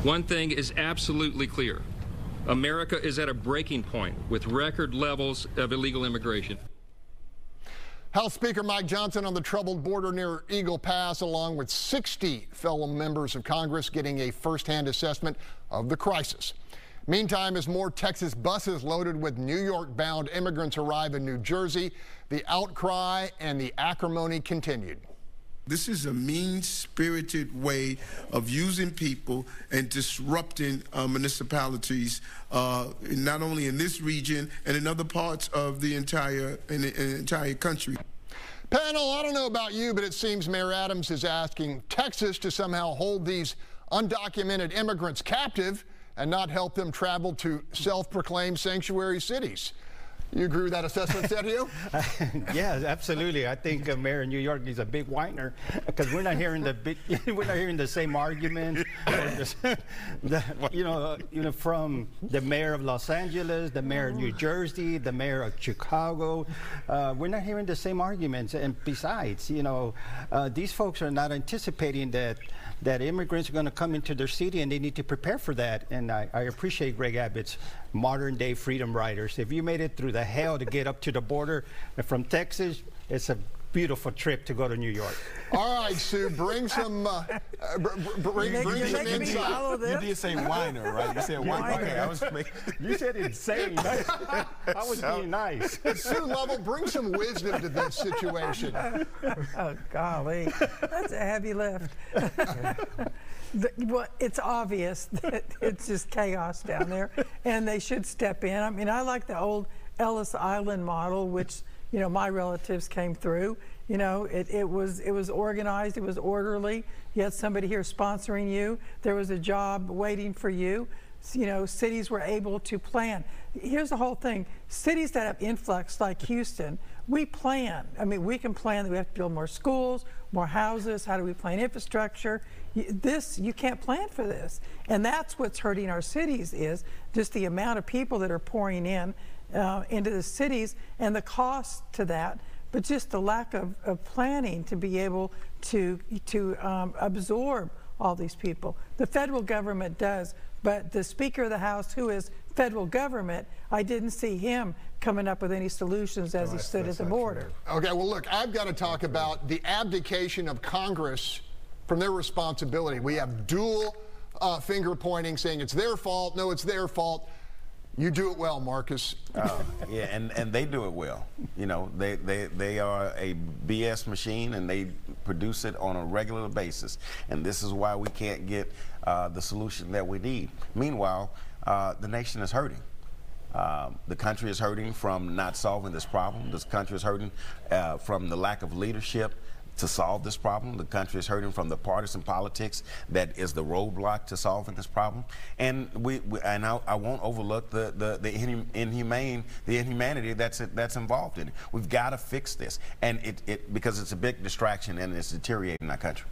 One thing is absolutely clear. America is at a breaking point with record levels of illegal immigration. House Speaker Mike Johnson on the troubled border near Eagle Pass, along with 60 fellow members of Congress, getting a firsthand assessment of the crisis. Meantime, as more Texas buses loaded with New York-bound immigrants arrive in New Jersey, the outcry and the acrimony continued. This is a mean-spirited way of using people and disrupting municipalities, not only in this region and in other parts of the entire country. Panel, I don't know about you, but it seems Mayor Adams is asking Texas to somehow hold these undocumented immigrants captive and not help them travel to self-proclaimed sanctuary cities. You agree with that assessment, Sergio? Yeah, absolutely. I think Mayor of New York is a big whiner because we're not hearing the same arguments. From the mayor of Los Angeles, the mayor of New Jersey, the mayor of Chicago. We're not hearing the same arguments. And besides, these folks are not anticipating that immigrants are going to come into their city, and they need to prepare for that. And I appreciate Greg Abbott's modern-day freedom riders. If you made it through the hell to get up to the border from Texas, it's a beautiful trip to go to New York. All right, Sue, bring some bring some insight. You did say whiner, right? You said whiner. Okay, you said insane. I was being nice. Sue Lovell, bring some wisdom to this situation. Oh, golly. That's a heavy lift. Well, it's obvious that it's just chaos down there, and they should step in. I mean, I like the old Ellis Island model, which my relatives came through. It was organized, it was orderly. You had somebody here sponsoring you. There was a job waiting for you. Cities were able to plan. Here's the whole thing. Cities that have influx like Houston, we plan. I mean, we can plan that we have to build more schools, more houses. How do we plan infrastructure? You can't plan for this. And that's what's hurting our cities, is just the amount of people that are pouring in into the cities and the cost to that, but just the lack of planning to be able to absorb all these people. The federal government does, but the Speaker of the House, who is federal government, I didn't see him coming up with any solutions as he stood at the border. Okay, well, look, I've got to talk about the abdication of Congress from their responsibility. We have dual finger pointing, saying it's their fault. No, it's their fault. You do it well, Marcus. Yeah, and they do it well. They are a BS machine, and they produce it on a regular basis. And this is why we can't get the solution that we need. Meanwhile, the nation is hurting. The country is hurting from not solving this problem. This country is hurting from the lack of leadership to solve this problem. The country is hurting from the partisan politics that is the roadblock to solving this problem. And I won't overlook the inhumanity that's involved in it. We've got to fix this, and because it's a big distraction and it's deteriorating our country.